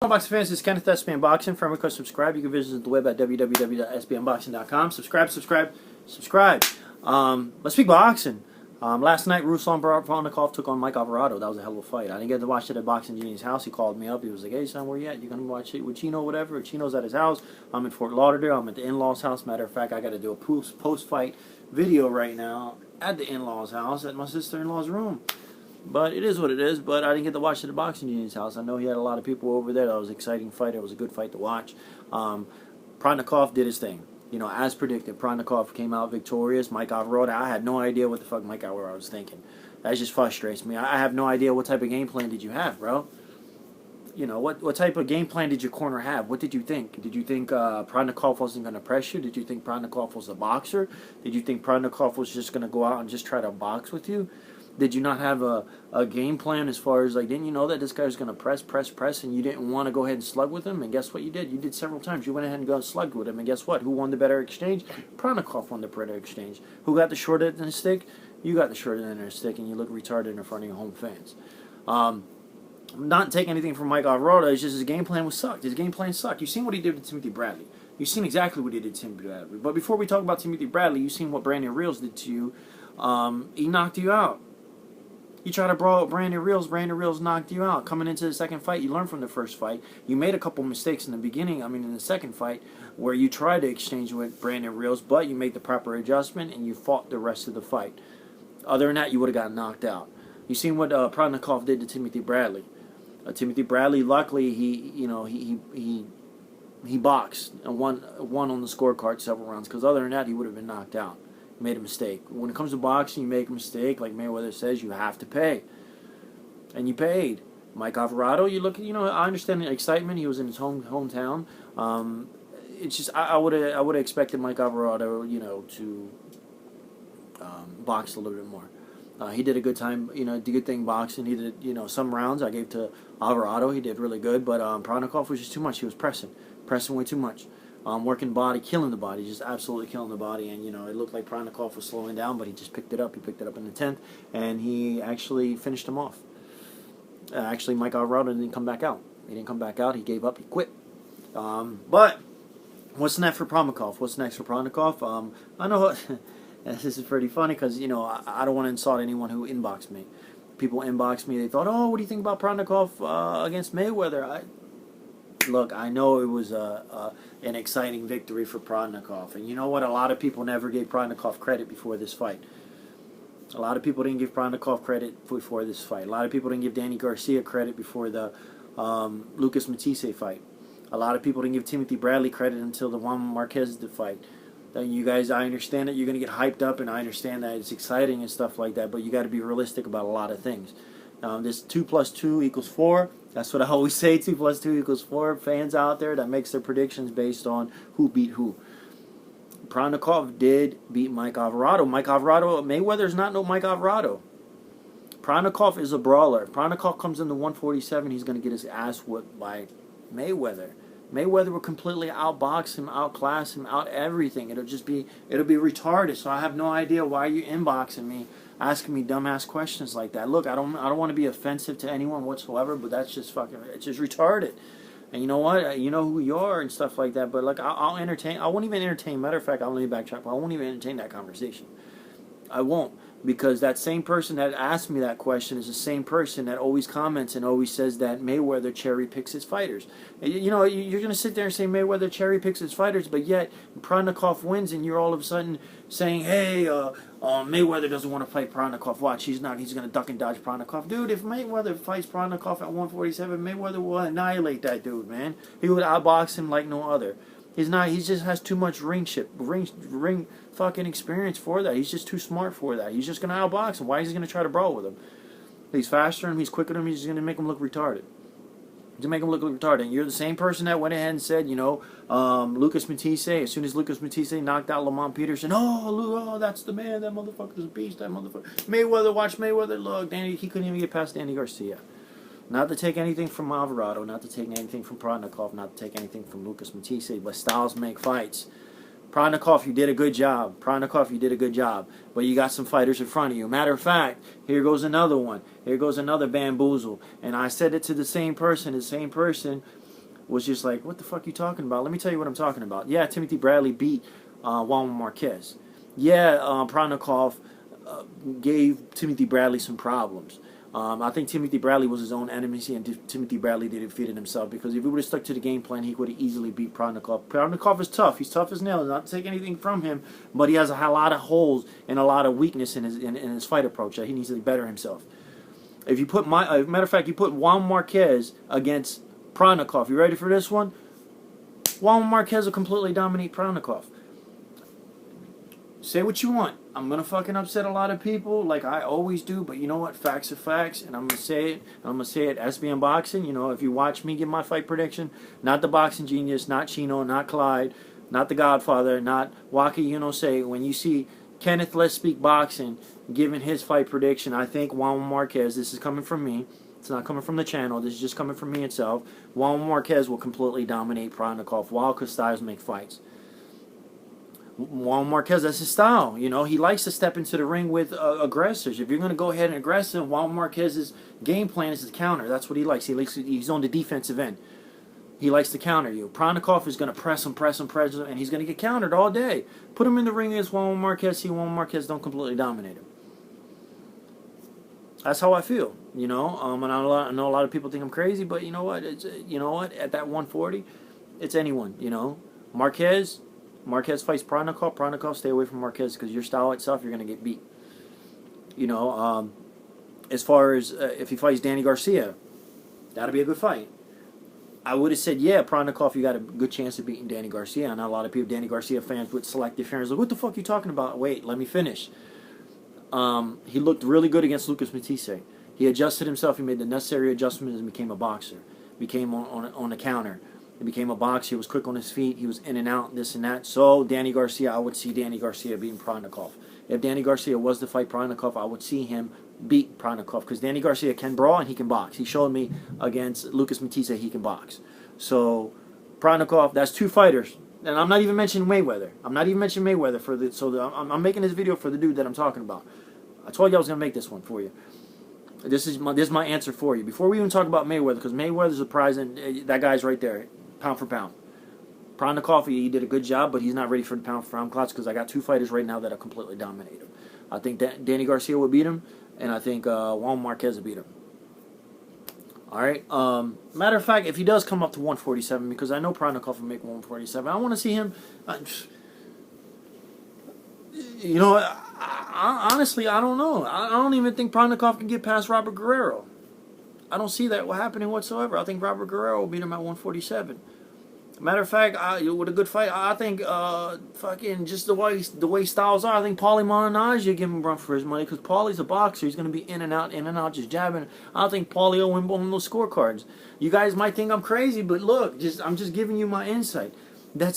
Boxing fans, this is Kenneth SBM Boxing. For request, subscribe. You can visit the web at www.sbmboxing.com. Subscribe. Let's speak boxing. Last night, Ruslan Provodnikov took on Alvarado. That was a hell of a fight. I didn't get to watch it at Boxing Genius' house. He called me up. He was like, "Hey, son, where you at? You gonna watch it with Chino, whatever?" Chino's at his house. I'm in Fort Lauderdale. I'm at the in-laws' house. Matter of fact, I got to do a post-fight video right now at the in-laws' house at my sister-in-law's room. But it is what it is. But I didn't get to watch it at Boxing Genius' house. I know he had a lot of people over there. That was an exciting fight. It was a good fight to watch. Provodnikov did his thing. You know, as predicted, Provodnikov came out victorious. Alvarado, I had no idea what the fuck Alvarado was thinking. That just frustrates me. I have no idea what type of game plan did you have, bro. You know, what type of game plan did your corner have? What did you think? Did you think Provodnikov wasn't going to press you? Did you think Provodnikov was a boxer? Did you think Provodnikov was just going to go out and just try to box with you? Did you not have a game plan as far as, like, didn't you know that this guy was going to press, and you didn't want to go ahead and slug with him? And guess what you did? You did several times. You went ahead and go and slugged with him, and guess what? Who won the better exchange? Provodnikov won the better exchange. Who got the short end of the stick? You got the short end of the stick, and you look retarded in front of your home fans. Not taking anything from Alvarado, it's just his game plan sucked. His game plan sucked. You've seen what he did to Timothy Bradley. You've seen exactly what he did to Timothy Bradley. But before we talk about Timothy Bradley, you've seen what Brandon Reels did to you. He knocked you out. You try to brawl with Brandon Reels knocked you out. Coming into the second fight, you learned from the first fight. You made a couple mistakes in the beginning, in the second fight, where you tried to exchange with Brandon Reels, but you made the proper adjustment and you fought the rest of the fight. Other than that, you would have got knocked out. You seen what Provodnikov did to Timothy Bradley. Timothy Bradley, luckily, he boxed and won on the scorecard several rounds, because other than that, he would have been knocked out. Made a mistake. When it comes to boxing, you make a mistake, like Mayweather says, you have to pay. And you paid. Alvarado, you look, I understand the excitement. He was in his hometown. It's just I would have expected Alvarado, to box a little bit more. He did a good time, did a good thing boxing. He did, some rounds I gave to Alvarado. He did really good, but Provodnikov was just too much. He was pressing way too much. Working body, killing the body, just absolutely killing the body. And, it looked like Provodnikov was slowing down, but he just picked it up. He picked it up in the 10th, and he actually finished him off. Actually, Alvarado didn't come back out. He didn't come back out. He gave up. He quit. But what's next for Provodnikov? I know this is pretty funny because, I don't want to insult anyone who inboxed me. People inboxed me. They thought, oh, what do you think about Provodnikov against Mayweather? Look, I know it was an exciting victory for Provodnikov. And you know what? A lot of people never gave Provodnikov credit before this fight. A lot of people didn't give Provodnikov credit before this fight. A lot of people didn't give Danny Garcia credit before the Lucas Matisse fight. A lot of people didn't give Timothy Bradley credit until the Juan Marquez fight. You guys, I understand that you're going to get hyped up, and I understand that it's exciting and stuff like that, but you got to be realistic about a lot of things. This 2 + 2 = 4. That's what I always say, 2 + 2 = 4. Fans out there that makes their predictions based on who beat who. Provodnikov did beat Alvarado. Alvarado, Mayweather's not no Alvarado. Provodnikov is a brawler. If Provodnikov comes into 147, he's going to get his ass whooped by Mayweather. Mayweather will completely outbox him, outclass him, out everything. It'll be retarded. So I have no idea why you're inboxing me, asking me dumbass questions like that. Look, I don't want to be offensive to anyone whatsoever, but that's just it's just retarded. And you know what? You know who you are and stuff like that. But like, I'll entertain. I won't even entertain. Matter of fact, I'll let me backtrack. I won't even entertain that conversation. I won't. Because that same person that asked me that question is the same person that always comments and always says that Mayweather cherry picks his fighters. You're going to sit there and say Mayweather cherry picks his fighters, but yet Provodnikov wins and you're all of a sudden saying, hey, Mayweather doesn't want to fight Provodnikov. Watch, he's going to duck and dodge Provodnikov. Dude, if Mayweather fights Provodnikov at 147, Mayweather will annihilate that dude, man. He would outbox him like no other. He's not. He just has too much ring fucking experience for that. He's just too smart for that. He's just gonna outbox him. Why is he gonna try to brawl with him? He's faster than him. He's quicker than him. He's gonna make him look retarded. To make him look retarded. And you're the same person that went ahead and said, Lucas Matisse. As soon as Lucas Matisse knocked out Lamont Peterson, oh, that's the man. That motherfucker's a beast. That motherfucker. Mayweather, watch Mayweather. Look, Danny. He couldn't even get past Danny Garcia. Not to take anything from Alvarado, not to take anything from Provodnikov, not to take anything from Lucas Matisse, but styles make fights. Provodnikov, you did a good job. But you got some fighters in front of you. Matter of fact, here goes another one. Here goes another bamboozle. And I said it to the same person was just like, what the fuck you talking about? Let me tell you what I'm talking about. Yeah, Timothy Bradley beat Juan Marquez. Yeah, Provodnikov gave Timothy Bradley some problems. I think Timothy Bradley was his own enemy, and Timothy Bradley defeated himself, because if he would have stuck to the game plan, he would have easily beat Provodnikov. Provodnikov is tough. He's tough as nails. Not to take anything from him, but he has a lot of holes and a lot of weakness in his fight approach that he needs to better himself. If you put matter of fact, you put Juan Marquez against Provodnikov. You ready for this one? Juan Marquez will completely dominate Provodnikov. Say what you want. I'm gonna fucking upset a lot of people, like I always do. But you know what? Facts are facts, and I'm gonna say it. I'm gonna say it. SBM Boxing. You know, if you watch me give my fight prediction, not the Boxing Genius, not Chino, not Clyde, not the Godfather, not Waki. You know, say when you see Kenneth Let's Speak Boxing giving his fight prediction, I think Juan Marquez. This is coming from me. It's not coming from the channel. This is just coming from me itself. Juan Marquez will completely dominate Provodnikov while styles make fights. Juan Marquez, that's his style. You know, he likes to step into the ring with aggressors. If you're going to go ahead and aggress him, Juan Marquez's game plan is to counter. That's what he likes. He's on the defensive end. He likes to counter you. Provodnikov is going to press him, and he's going to get countered all day. Put him in the ring against Juan Marquez. See Juan Marquez don't completely dominate him. That's how I feel. You know, and I know a lot of people think I'm crazy, but you know what? You know what? At that 140, it's anyone. You know, Marquez fights Provodnikov. Provodnikov, stay away from Marquez, because your style itself, you're going to get beat. You know, as far as if he fights Danny Garcia, that'll be a good fight. I would have said, yeah, Provodnikov, you got a good chance of beating Danny Garcia. I know a lot of people, Danny Garcia fans, with selective fans, like, what the fuck are you talking about? Wait, let me finish. He looked really good against Lucas Matisse. He adjusted himself. He made the necessary adjustments and became a boxer. Became on the counter. He became a boxer. He was quick on his feet. He was in and out, this and that. So, Danny Garcia, I would see Danny Garcia beating Provodnikov. If Danny Garcia was to fight Provodnikov, I would see him beat Provodnikov, because Danny Garcia can brawl and he can box. He showed me against Lucas Matisse he can box. So, Provodnikov, that's two fighters. And I'm not even mentioning Mayweather. I'm I'm making this video for the dude that I'm talking about. I told you I was going to make this one for you. This is my answer for you. Before we even talk about Mayweather, because Mayweather's a prize, and that guy's right there, pound for pound. Provodnikov, he did a good job, but he's not ready for the pound for pound class, because I got two fighters right now that are completely dominate him. I think that Danny Garcia would beat him, and I think Juan Marquez would beat him. All right. Matter of fact, if he does come up to 147, because I know Provodnikov will make 147, I want to see him. You know, honestly, I don't know. I don't even think Provodnikov can get past Robert Guerrero. I don't see that happening whatsoever. I think Robert Guerrero will beat him at 147. Matter of fact, with a good fight, I think fucking just the way styles are, I think Paulie Malignaggi give him a run for his money, because Paulie's a boxer. He's going to be in and out, just jabbing. I don't think Paulie will win both of those scorecards. You guys might think I'm crazy, but look, I'm just giving you my insight. That's